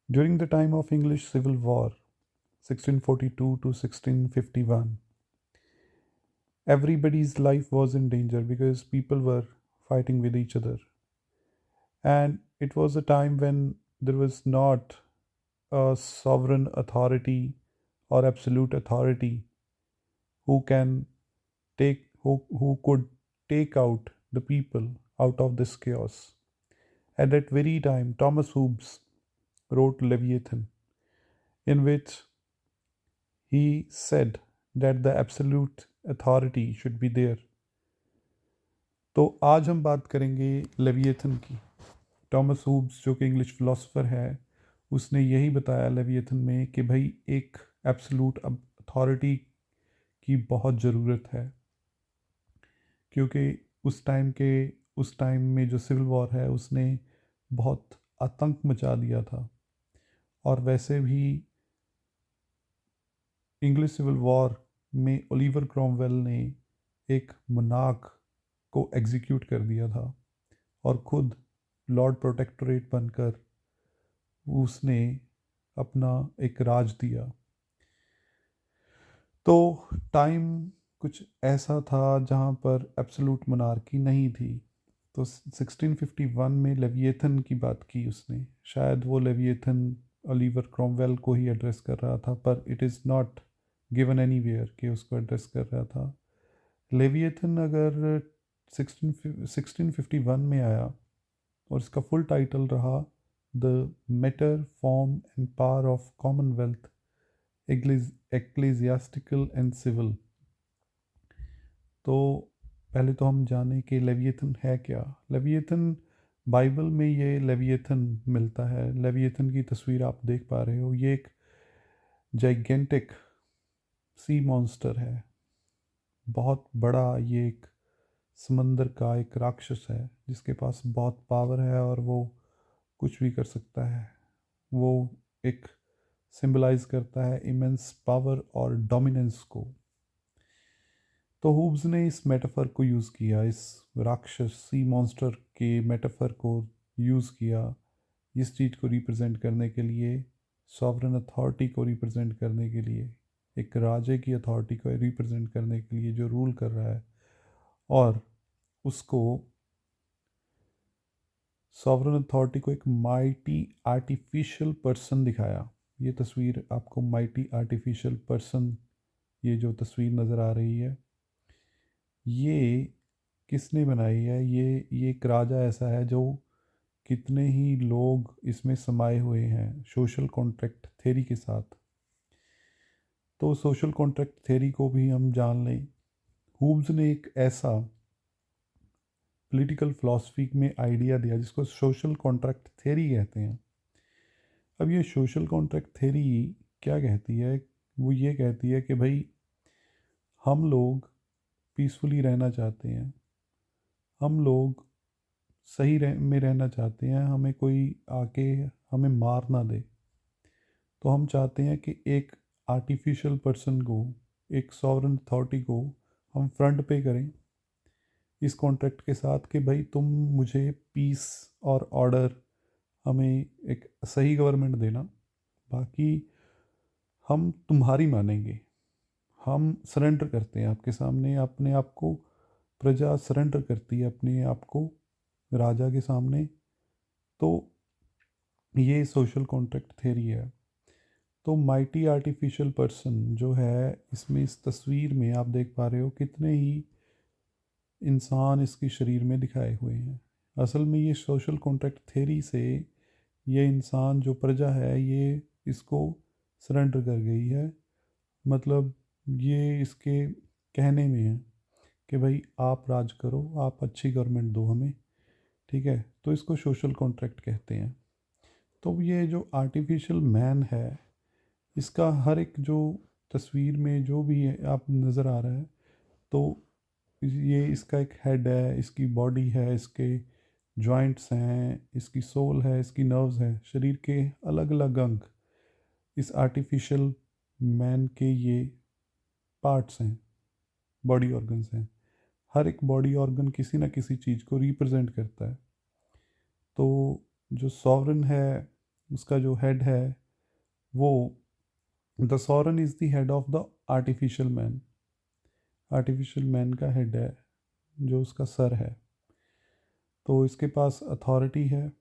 During the time of English Civil War, 1642 to 1651, everybody's life was in danger because people were fighting with each other. And it was a time when there was not a sovereign authority or absolute authority who can who could take out the people out of this chaos. At that very time, Thomas Hobbes wrote Leviathan, in which he said that the absolute authority should be there. तो आज हम बात करेंगे leviathan की। Thomas हूब्स जो कि English philosopher है, उसने यही बताया लेविएथन में कि भाई एक एब्सोल्यूट अथॉरिटी की बहुत ज़रूरत है, क्योंकि उस टाइम में जो सिविल वॉर है उसने बहुत आतंक मचा दिया था। और वैसे भी इंग्लिश सिविल वॉर में ओलिवर क्रॉमवेल ने एक मनाक को एग्जीक्यूट कर दिया था और खुद लॉर्ड प्रोटेक्टोरेट बनकर उसने अपना एक राज दिया। तो टाइम कुछ ऐसा था जहाँ पर एब्सोल्यूट मनार्की नहीं थी। तो 1651 में लेविएथन की बात की उसने। शायद वो लेविएथन ओलिवर क्रॉमवेल को ही एड्रेस कर रहा था, पर it is not given anywhere कि उसको एड्रेस कर रहा था। लेविएथन अगर 1651 में आया और इसका फुल टाइटल रहा the matter form and power of commonwealth ecclesiastical and civil. तो पहले तो हम जाने कि लेविएथन है क्या। लेविएथन बाइबल में ये लेविएथन मिलता है। लेविएथन की तस्वीर आप देख पा रहे हो, ये एक जाइगेंटिक सी मॉन्स्टर है। बहुत बड़ा ये एक समंदर का एक राक्षस है जिसके पास बहुत पावर है और वो कुछ भी कर सकता है। वो एक सिंबलाइज करता है इमेंस पावर और डोमिनेंस को। तो हुब्स ने इस मेटाफर को यूज़ किया, इस राक्षस सी मॉन्स्टर के मेटाफर को यूज़ किया इस चीज़ को रिप्रेजेंट करने के लिए, सॉवरन अथॉरिटी को रिप्रेजेंट करने के लिए, एक राजे की अथॉरिटी को रिप्रेजेंट करने के लिए जो रूल कर रहा है। और उसको सॉवरन अथॉरिटी को एक माइटी आर्टिफिशियल पर्सन दिखाया। ये तस्वीर आपको माइटी आर्टिफिशियल पर्सन, ये जो तस्वीर नज़र आ रही है, ये किसने बनाई है? ये एक राजा ऐसा है जो कितने ही लोग इसमें समाये हुए हैं सोशल कॉन्ट्रैक्ट थ्योरी के साथ। तो सोशल कॉन्ट्रैक्ट थ्योरी को भी हम जान लें। हुब्स ने एक ऐसा पॉलिटिकल फिलॉसफी में आइडिया दिया जिसको सोशल कॉन्ट्रैक्ट थ्योरी कहते हैं। अब ये सोशल कॉन्ट्रैक्ट थ्योरी क्या कहती है? वो ये कहती है कि भाई हम लोग पीसफुली रहना चाहते हैं, हम लोग में रहना चाहते हैं, हमें कोई आके हमें मार ना दे। तो हम चाहते हैं कि एक आर्टिफिशियल पर्सन को, एक सॉवरन अथॉरिटी को हम फ्रंट पे करें इस कॉन्ट्रैक्ट के साथ कि भाई तुम मुझे पीस और ऑर्डर, हमें एक सही गवर्नमेंट देना, बाकी हम तुम्हारी मानेंगे। हम सरेंडर करते हैं आपके सामने, अपने आप को, प्रजा सरेंडर करती है अपने आप को राजा के सामने। तो ये सोशल कॉन्ट्रैक्ट थ्योरी है। तो माइटी आर्टिफिशियल पर्सन जो है, इसमें इस तस्वीर में आप देख पा रहे हो कितने ही इंसान इसके शरीर में दिखाए हुए हैं। असल में ये सोशल कॉन्ट्रैक्ट थ्योरी से ये इंसान जो प्रजा है ये इसको सरेंडर कर गई है। मतलब ये इसके कहने में है कि भाई आप राज करो, आप अच्छी गवर्नमेंट दो हमें, ठीक है। तो इसको सोशल कॉन्ट्रैक्ट कहते हैं। तो ये जो आर्टिफिशियल मैन है, इसका हर एक जो तस्वीर में जो भी है आप नज़र आ रहा है, तो ये इसका एक हेड है, इसकी बॉडी है, इसके जॉइंट्स हैं, इसकी सोल है, इसकी नर्व्स हैं, शरीर के अलग अलग अंग इस आर्टिफिशियल मैन के ये पार्ट्स हैं, बॉडी ऑर्गन्स हैं। हर एक बॉडी ऑर्गन किसी ना किसी चीज़ को रिप्रेजेंट करता है। तो जो सॉवरन है उसका जो हेड है वो, the sovereign is the head of the artificial man, artificial man का हेड है, जो उसका सर है। तो इसके पास अथॉरिटी है,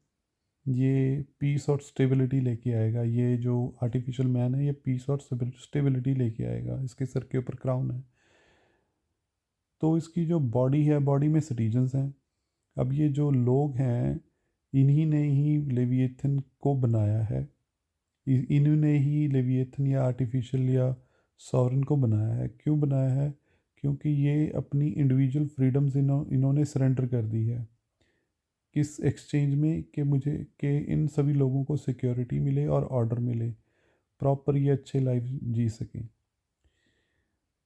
ये पीस और स्टेबिलिटी लेके आएगा। ये जो आर्टिफिशियल मैन है ये पीस और स्टेबिलिटी लेके आएगा, इसके सर के ऊपर क्राउन है। तो इसकी जो बॉडी है, बॉडी में सिटीजन्स हैं। अब ये जो लोग हैं, इन्हीं ने ही लेविएथन को बनाया है, इन्होंने ही लेविएथन या आर्टिफिशियल या सॉवरन को बनाया है। क्यों बनाया है? क्योंकि ये अपनी इंडिविजुअल फ्रीडम्स इन्होंने सरेंडर कर दी है, किस एक्सचेंज में, कि मुझे कि इन सभी लोगों को सिक्योरिटी मिले और ऑर्डर मिले, प्रॉपर ये अच्छे लाइफ जी सकें।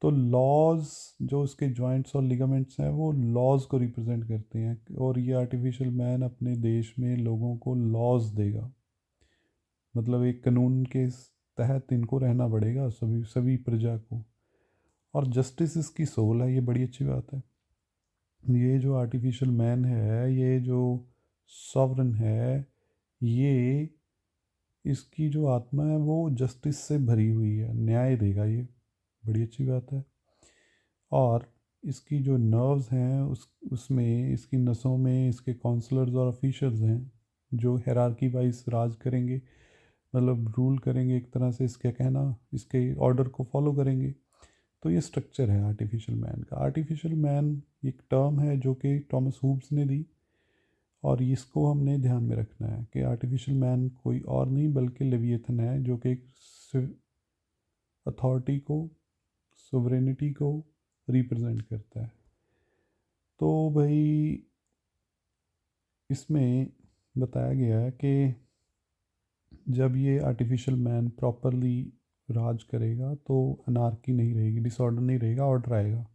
तो लॉज जो उसके जॉइंट्स और लिगामेंट्स हैं वो लॉज को रिप्रेजेंट करते हैं, और ये आर्टिफिशियल मैन अपने देश में लोगों को लॉज देगा, मतलब एक कानून के तहत इनको रहना पड़ेगा, सभी सभी प्रजा को। और जस्टिस इसकी सोल है, ये बड़ी अच्छी बात है। ये जो आर्टिफिशियल मैन है, ये जो सॉवरन है, ये इसकी जो आत्मा है वो जस्टिस से भरी हुई है, न्याय देगा, ये बड़ी अच्छी बात है। और इसकी जो नर्व्स हैं उसमें, इसकी नसों में इसके काउंसलर्स और ऑफिशियल्स हैं, जो हेरारकी वाइज राज करेंगे, मतलब रूल करेंगे एक तरह से, इसका कहना, इसके ऑर्डर को फॉलो करेंगे। तो ये स्ट्रक्चर है आर्टिफिशियल मैन का। आर्टिफिशियल मैन एक टर्म है जो कि टॉमस हूब्स ने दी, और इसको हमने ध्यान में रखना है कि आर्टिफिशियल मैन कोई और नहीं बल्कि लेविएथन है, जो कि एक अथॉरिटी को, सोवरेनिटी को रिप्रेजेंट करता है। तो भाई इसमें बताया गया है कि जब ये आर्टिफिशियल मैन प्रॉपरली राज करेगा तो अनार्की नहीं रहेगी, डिसऑर्डर नहीं रहेगा, ऑर्डर आएगा।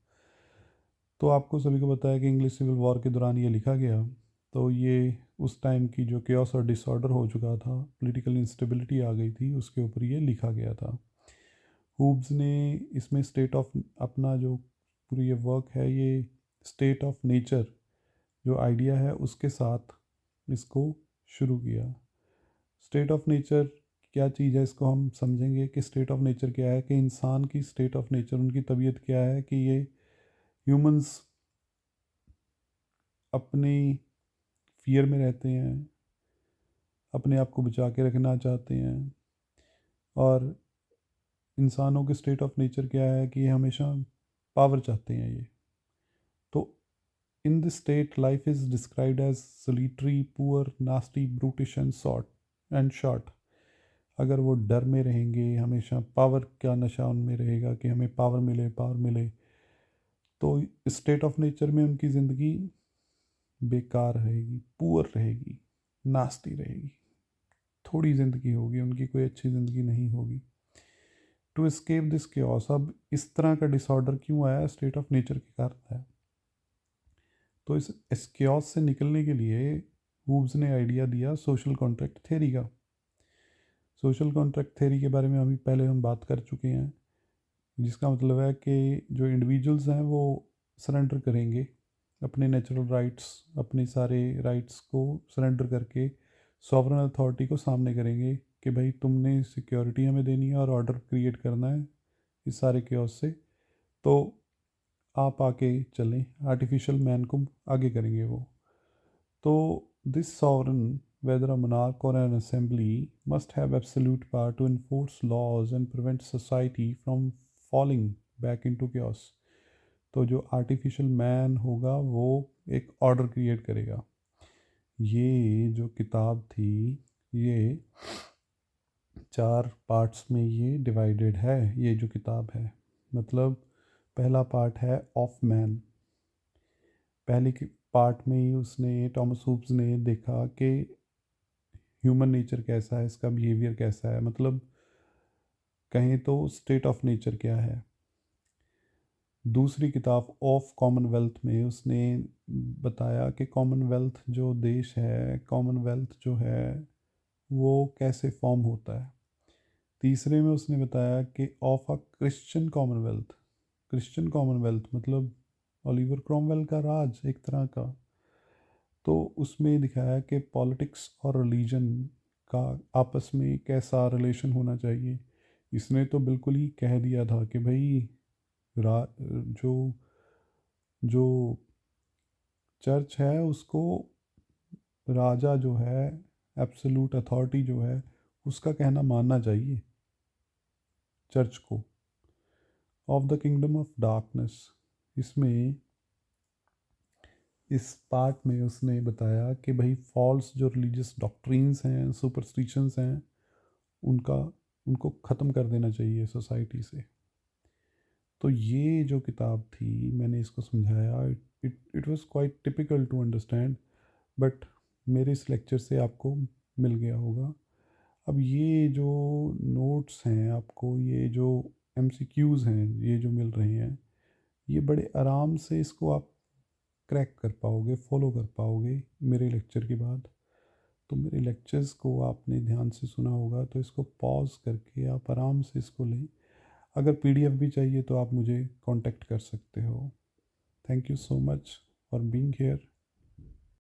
तो आपको सभी को पता है कि इंग्लिश सिविल वॉर के दौरान ये लिखा गया। तो ये उस टाइम की जो केओस और डिसऑर्डर हो चुका था, पॉलिटिकल इंस्टेबिलिटी आ गई थी, उसके ऊपर ये लिखा गया था। हूब्स ने इसमें स्टेट ऑफ, अपना जो पूरी ये वर्क है, ये स्टेट ऑफ नेचर जो आइडिया है उसके साथ इसको शुरू किया। स्टेट ऑफ नेचर क्या चीज़ है, इसको हम समझेंगे कि स्टेट ऑफ नेचर क्या है, कि इंसान की स्टेट ऑफ नेचर, उनकी तबीयत क्या है, कि ये ह्यूमंस अपनी फियर में रहते हैं, अपने आप को बचा के रखना चाहते हैं। और इंसानों के स्टेट ऑफ नेचर क्या है, कि ये हमेशा पावर चाहते हैं ये। तो in this state life is described as solitary, poor, nasty, brutish and short. अगर वो डर में रहेंगे, हमेशा पावर का नशा उनमें रहेगा कि हमें पावर मिले, पावर मिले, तो स्टेट ऑफ नेचर में उनकी ज़िंदगी बेकार रहेगी, पुअर रहेगी, नास्ती रहेगी, थोड़ी ज़िंदगी होगी उनकी, कोई अच्छी ज़िंदगी नहीं होगी। टू एस्केप दिस क्योस, अब इस तरह का डिसऑर्डर क्यों आया, स्टेट ऑफ नेचर के कारण आया। तो इस क्योस से निकलने के लिए हूब्स ने आइडिया दिया सोशल कॉन्ट्रैक्ट थ्योरी का। सोशल कॉन्ट्रैक्ट थ्योरी के बारे में अभी पहले हम बात कर चुके हैं, जिसका मतलब है कि जो इंडिविजुअल्स हैं वो सरेंडर करेंगे अपने नेचुरल राइट्स, अपने सारे राइट्स को सरेंडर करके सॉवरन अथॉरिटी को सामने करेंगे कि भाई तुमने सिक्योरिटी हमें देनी है और ऑर्डर क्रिएट करना है इस सारे क्योस से, तो आप आके चलें, आर्टिफिशियल मैन को आगे करेंगे वो। तो this sovereign, whether a monarch or an assembly, must have absolute power to enforce laws and prevent society from falling back into chaos। तो जो आर्टिफिशियल मैन होगा वो एक ऑर्डर क्रिएट करेगा। ये जो किताब थी, ये 4 पार्ट्स में ये डिवाइडेड है, ये जो किताब है। मतलब पहला पार्ट है ऑफ मैन। पहले के पार्ट में ही उसने, टॉमस हूब्स ने देखा कि ह्यूमन नेचर कैसा है, इसका बिहेवियर कैसा है, मतलब कहें तो स्टेट ऑफ नेचर क्या है। दूसरी किताब ऑफ कॉमनवेल्थ में उसने बताया कि कॉमनवेल्थ जो देश है, कॉमनवेल्थ जो है वो कैसे फॉर्म होता है। तीसरे में उसने बताया कि of a Christian Commonwealth, Christian Commonwealth मतलब ओलिवर क्रॉमवेल का राज एक तरह का। तो उसमें दिखाया कि पॉलिटिक्स और रिलीजन का आपस में कैसा रिलेशन होना चाहिए। इसने तो बिल्कुल ही कह दिया था कि भाई जो जो चर्च है उसको राजा जो है, एब्सोल्यूट अथॉरिटी जो है, उसका कहना मानना चाहिए चर्च को। Of the kingdom of darkness, इसमें इस पार्ट में उसने बताया कि भाई फॉल्स जो रिलीजियस डॉक्ट्रिन्स हैं, सुपरस्टिशंस हैं, उनका उनको ख़त्म कर देना चाहिए सोसाइटी से। तो ये जो किताब थी, मैंने इसको समझाया, it was quite typical to understand, but मेरे इस लेक्चर से आपको मिल गया होगा। अब ये जो नोट्स हैं आपको, ये जो एमसीक्यूज़ हैं ये जो मिल रहे हैं, ये बड़े आराम से इसको आप क्रैक कर पाओगे, फॉलो कर पाओगे मेरे लेक्चर के बाद। तो मेरे लेक्चर्स को आपने ध्यान से सुना होगा, तो इसको पॉज करके आप आराम से इसको लें। अगर पीडीएफ भी चाहिए तो आप मुझे कांटेक्ट कर सकते हो। Thank you so much for being here.